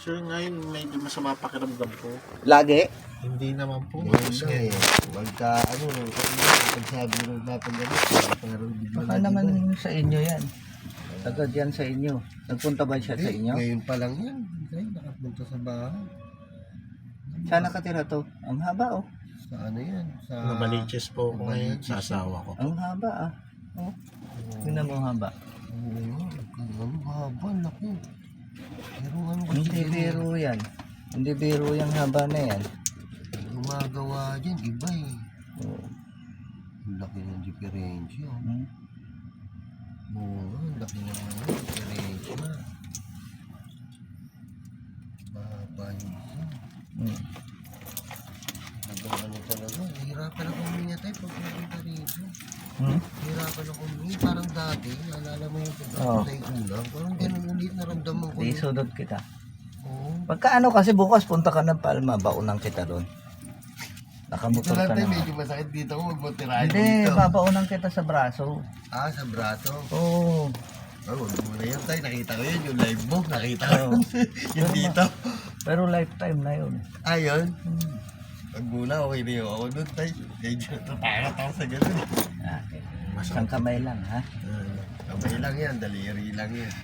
Sir, ngayon medyo masama pakiramdam ko. Lagi? Hindi naman po. Ayos nga eh. Pagka pag sabi ng papagamit, parang bigla Baka naman sa inyo yan. Tagad yan sa inyo. Nagpunta ba siya sa inyo? Ngayon pa lang yan. Ay, nakapunta sa bahay. Saan nakatira to? Ang haba oh. Sa ano yan? Sa... Nabaliches po ako ngayon sa asawa ko. Ang haba ah. Oh. Tingnan mo ang haba. Oo, ano haba, naku. Pero ano kasi Hindi biro yan. Hindi biro yung haba na yan. gumagawa dyan, iba eh. Oh. Ang laki ng diferensya. Hmm. Oo, ang laki ng diferensya. Mahaba yun. Hmm. Ano talaga, hirapan ako huminga tayo pag pupunta rito. Hmm? Hirapan ako huminga, parang dati, naalala mo yung Oo. pagkakulay ulang, parang ganun ulit naramdaman ko. Di sudot kita. Oo. Pagka ano kasi bukas punta ka ng Palma, baunang kita doon. Dito Nakamotor lang ka tayo, na. medyo masakit dito ako magmotirahin Hindi, dito. babaunan kita sa braso. Ah, sa braso. Oo. Oh, wag mo na yan tayo, nakita ko yun, yung live mo, nakita ko Oo. yun. Yung dito. Pero lifetime na yun. Ayun. Hmm. Pag muna, okay na yung ako doon tayo. Medyo natatakot ako sa ganun. Ah, isang kamay lang ha. Kamay lang yan, daliri lang yan.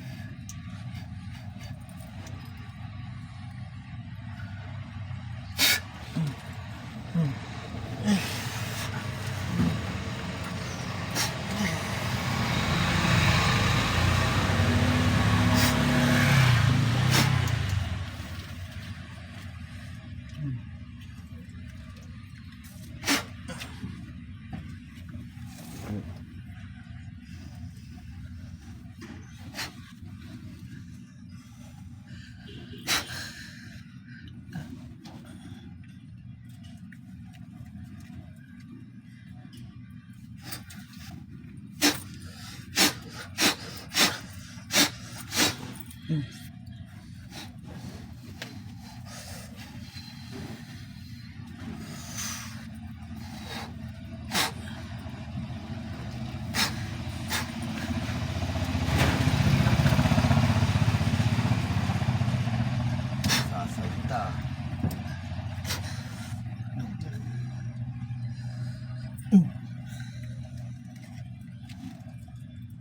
Sasalita.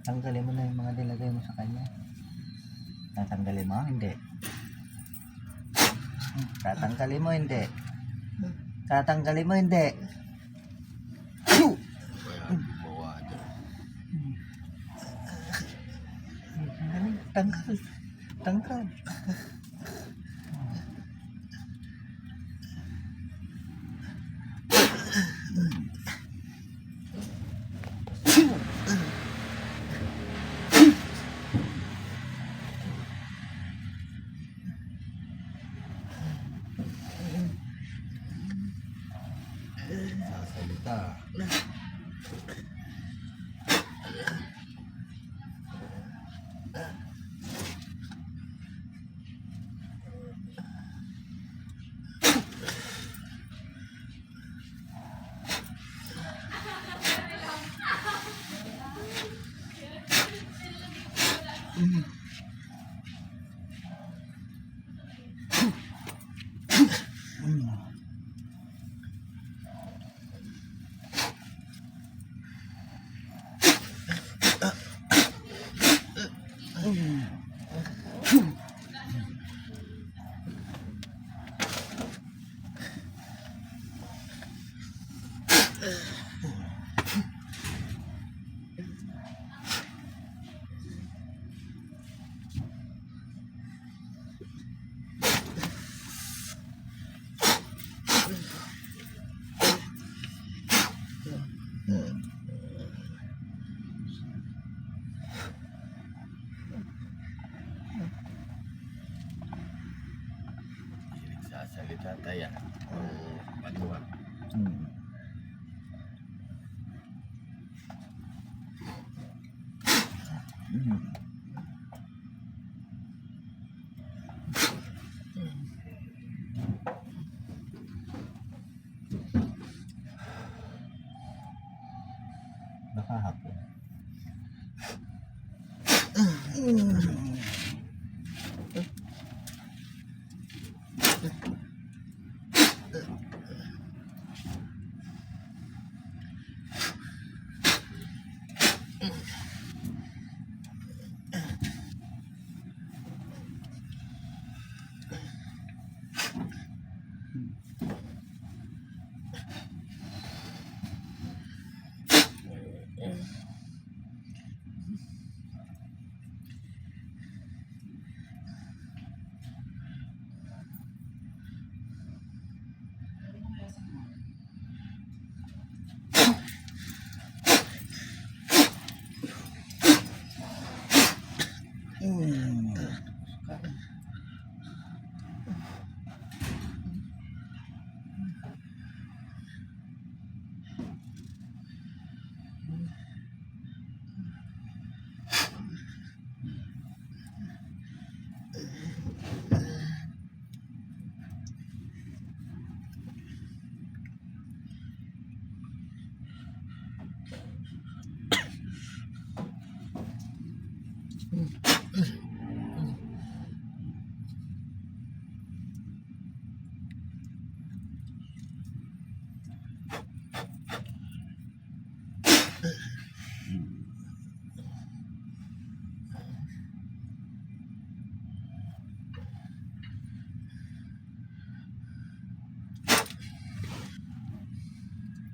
Tanggalin mo na yung mga nilagay mo sa kanya. Tatanggalin mo? Hindi. Tatanggalin mo? Hindi. Tatanggalin mo? Hindi. Kaya gumawa dyan. Tanggal. Tanggal. Sasalita. Sasalita tayo. Pagwa. Hmm. Hmm. Baka hapon.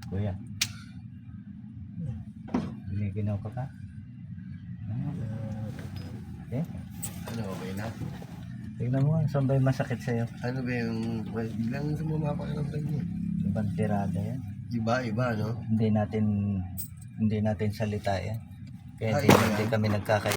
Kuya. Giniginaw ka pa? Okay. Ano, okay na? Tignan mo, saan ba yung masakit sa'yo? Ano ba yung, well, biglang sumapakiramdam niya. Ibang tirada yan. Iba, no? Hindi natin salita yan. Kaya Ah, hindi, iba yan? hindi kami nagkakaya.